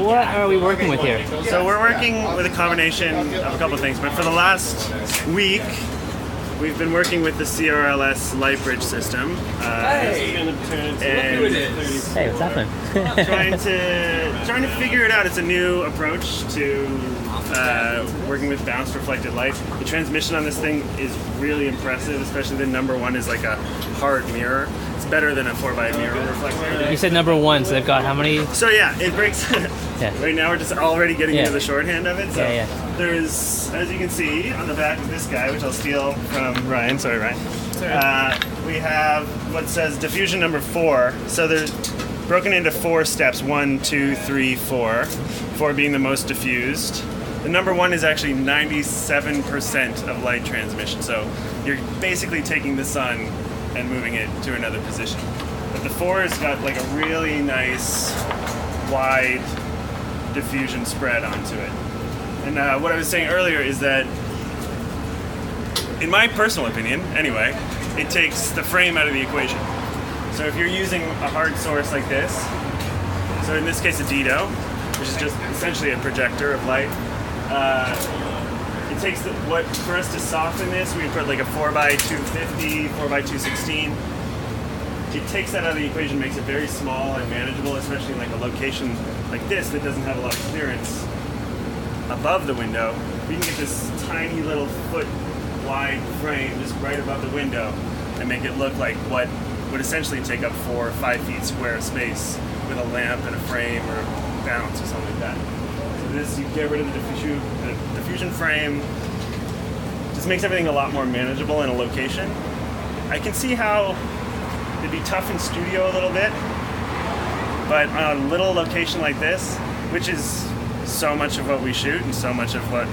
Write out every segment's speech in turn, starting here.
what are we working with here? So we're working with a combination of a couple of things, but for the last week, we've been working with the CRLS light bridge system. Hey, what's happening? trying to figure it out. It's a new approach to working with bounced reflected light. The transmission on this thing is really impressive, especially the number one is like a hard mirror. It's better than a 4x mirror reflector. You said number one, so they've got how many? So yeah, it breaks. Right now we're just already getting into the shorthand of it. So there's, as you can see on the back of this guy, which I'll steal from Ryan. Sorry, Ryan. We have what says diffusion number 4. So they're broken into 4 steps: 1, 2, 3, 4. 4 being the most diffused. The number 1 is actually 97% of light transmission. So you're basically taking the sun and moving it to another position. But the 4 has got like a really nice wide diffusion spread onto it. And what I was saying earlier is that, in my personal opinion, anyway, it takes the frame out of the equation. So if you're using a hard source like this, so in this case a Dido, which is just essentially a projector of light, it takes for us to soften this, we put like a 4x250, 4x216. It takes that out of the equation, makes it very small and manageable, especially in like a location like this that doesn't have a lot of clearance above the window. We can get this tiny little foot wide frame just right above the window and make it look like what would essentially take up 4 or 5 feet square of space with a lamp and a frame or a bounce or something like that. So this, you get rid of the diffusion frame, just makes everything a lot more manageable in a location. I can see how it'd be tough in studio a little bit, but on a little location like this, which is so much of what we shoot and so much of what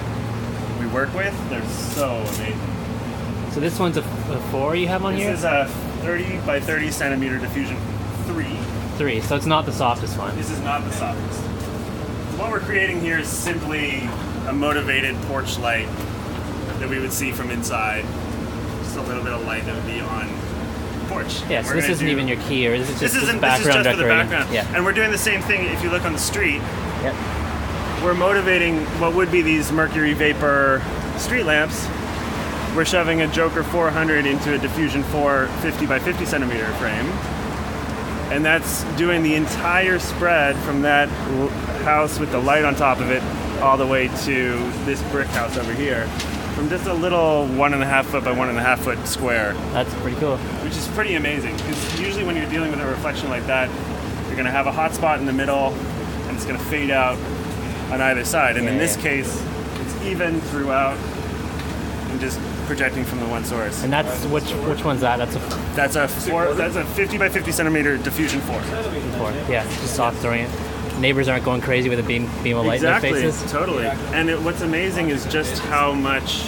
we work with, they're so amazing. So this one's a 4 you have on here? This is a 30 by 30 centimeter diffusion 3. 3, so it's not the softest one. This is not the softest. What we're creating here is simply a motivated porch light that we would see from inside. Just a little bit of light that would be on the porch. Yeah, so this isn't even your key, or this is just background this is just decorating. For the background. Yeah. And we're doing the same thing if you look on the street. Yep. We're motivating what would be these mercury vapor street lamps. We're shoving a Joker 400 into a Diffusion 4 50 by 50 centimeter frame. And that's doing the entire spread from that house with the light on top of it all the way to this brick house over here. From just a little 1.5 foot by 1.5 foot square. That's pretty cool. Which is pretty amazing, because usually when you're dealing with a reflection like that, you're going to have a hot spot in the middle, and it's going to fade out on either side. And in this case, it's even throughout, and just projecting from the one source. And that's which one's that? That's a 50 by 50 centimeter Diffusion 4. 4. Yeah, just soft throwing it. Neighbors aren't going crazy with a beam of light in their faces. Totally. And what's amazing is just how much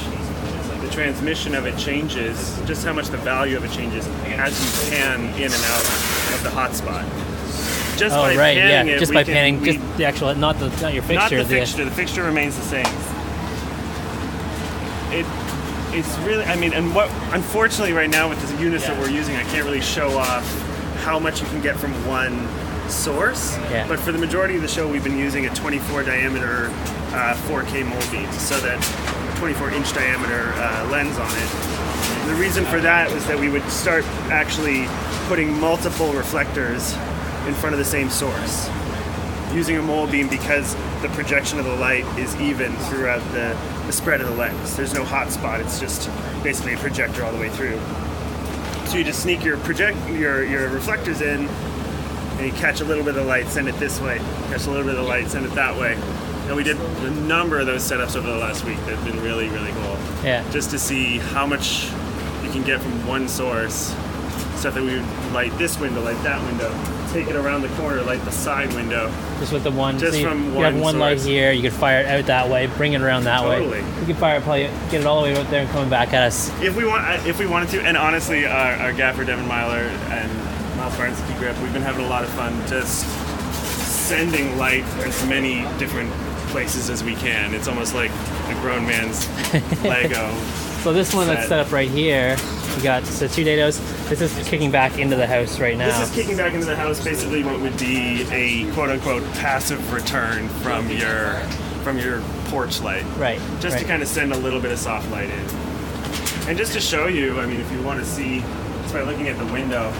the transmission of it changes, just how much the value of it changes as you pan in and out of the hotspot. Just by panning it, just by panning, just the actual, not your fixture. Not the fixture. The fixture remains the same. It's really, I mean, and what, unfortunately right now with the units that we're using, I can't really show off how much you can get from one source. Yeah. But for the majority of the show, we've been using a 24 diameter 4K mold beam, so that a 24 inch diameter lens on it. And the reason for that was that we would start actually putting multiple reflectors in front of the same source, using a mold beam, because the projection of the light is even throughout the spread of the lens. There's no hot spot, it's just basically a projector all the way through. So you just sneak your reflectors in, and you catch a little bit of light, send it this way, catch a little bit of light, send it that way. And we did a number of those setups over the last week that have been really, really cool. Yeah. Just to see how much you can get from one source. Stuff that we would light this window, light that window, take it around the corner, light the side window. Just with the one. Just so from you have one source. light here. You could fire it out that way, bring it around that way. Totally. You could fire it, probably get it all the way out there and coming back at us. If we wanted to, and honestly, our gaffer Devin Myler and Miles Barnes Key Grip, we've been having a lot of fun just sending light as many different places as we can. It's almost like a grown man's Lego. So this one that's set up right here, You got the two dados. This is kicking back into the house right now. This is kicking back into the house, basically what would be a quote-unquote passive return from your porch light. Right. Just to kind of send a little bit of soft light in. And just to show you, I mean, if you want to see, just by looking at the window,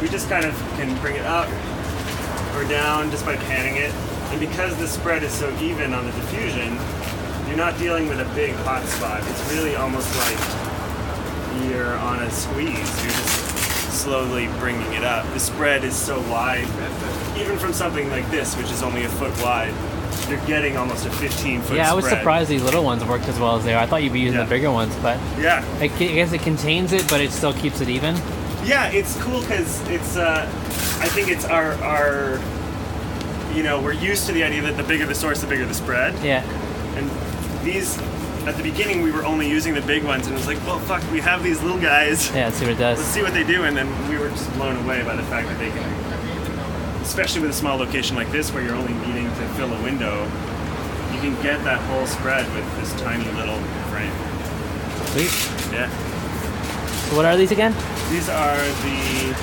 we just kind of can bring it up or down just by panning it. And because the spread is so even on the diffusion, you're not dealing with a big hot spot. It's really almost like you're on a squeeze. You're just slowly bringing it up. The spread is so wide, even from something like this, which is only a foot wide, you're getting almost a 15-foot spread. Yeah, I was surprised these little ones worked as well as they are. I thought you'd be using the bigger ones, but yeah, I guess it contains it, but it still keeps it even. Yeah, it's cool because it's. I think it's our. You know, we're used to the idea that the bigger the source, the bigger the spread. Yeah. And these, at the beginning, we were only using the big ones, and it was like, well, fuck, we have these little guys. Yeah, let's see what it does. Let's see what they do, and then we were just blown away by the fact that they can, especially with a small location like this where you're only needing to fill a window, you can get that whole spread with this tiny little frame. Sweet. Yeah. So what are these again? These are the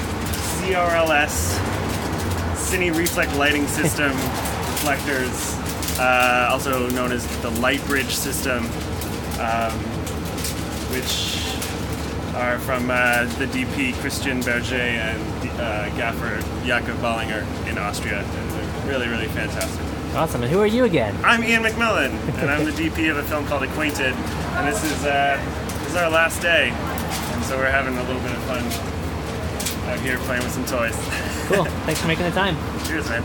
CRLS Cine Reflect Lighting System reflectors, also known as the Light Bridge system, which are from the DP Christian Berger and gaffer Jakob Ballinger in Austria. And they're really, really fantastic. Awesome. And who are you again? I'm Ian Macmillan, and I'm the DP of a film called Acquainted. And this is our last day, and so we're having a little bit of fun out here playing with some toys. Cool. Thanks for making the time. Cheers, man.